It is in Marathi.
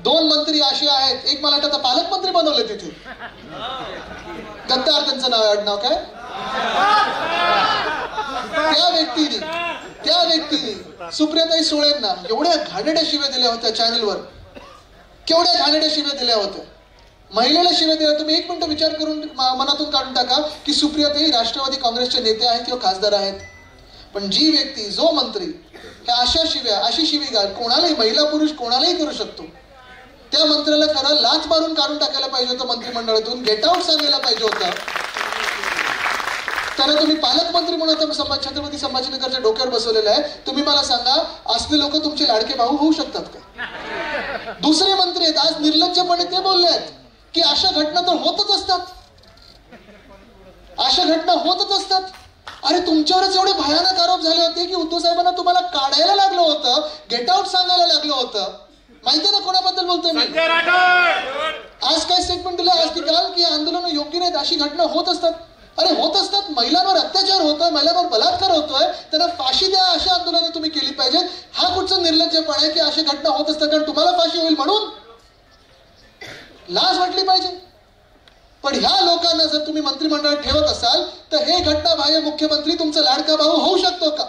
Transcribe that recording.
2 मंत्री असे आहेत, एक मला वाटतं पालकमंत्री बनवले तिथे, गद्दार त्यांचं नाव आहे, आडनाव काय? त्या व्यक्तीने सुप्रियाताई सुळेंना एवढ्या घाणेरड्या शिव्या दिल्या होत्या चॅनलवर, केवढ्या घाणेरड्या शिव्या दिल्या होत्या, महिलेला शिव्या दिल्या. तुम्ही 1 मिनिट विचार करून मनातून काढून टाका की सुप्रियाताई राष्ट्रवादी काँग्रेसचे नेते आहेत किंवा खासदार आहेत, पण जी व्यक्ती, जो मंत्री अशा शिव्या, अशी शिवीगाळ कोणालाही, महिला पुरुष कोणालाही करू शकतो, त्या मंत्र्याला खरं लाच मारून काढून टाकायला पाहिजे होतं मंत्रिमंडळातून, गेट आउट सांगायला पाहिजे होतं. त्याला तुम्ही पालकमंत्री म्हणून छत्रपती संभाजीनगरच्या डोक्यावर बसवलेलं आहे. तुम्ही मला सांगा, असले लोक तुमचे लाडके भाऊ होऊ शकतात का? दुसरे मंत्री आहेत, आज निर्लज्जपणे ते बोलले आहेत की अशा घटना तर होतच असतात, अशा घटना होतच असतात. अरे तुमच्यावरच एवढे भयानक आरोप झाले होते की उद्धव साहेबांना तुम्हाला काढायला लागलं होतं, गेट आउट सांगायला लागलं होतं. माहितीये ना कोणाबद्दल बोलतोय मी? आज काय स्टेटमेंट दिलं, आज की काल, की आंदोलन योग्य नाहीत, अशी घटना होत असतात. अरे होत असतात, महिलांवर अत्याचार होतोय, महिलांवर बलात्कार होतोय, त्यांना फाशी द्या, अशा आंदोलने तुम्ही केली पाहिजे. हा कुठचा निर्लज्जपणा आहे की अशा घटना होत असतात कारण तुम्हाला फाशी होईल म्हणून? लाज वाटली पाहिजे. पण ह्या लोकांना जर तुम्ही मंत्रिमंडळात ठेवत असाल तर हे घटनाबाह्य मुख्यमंत्री तुमचा लाडका भाऊ होऊ शकतो का?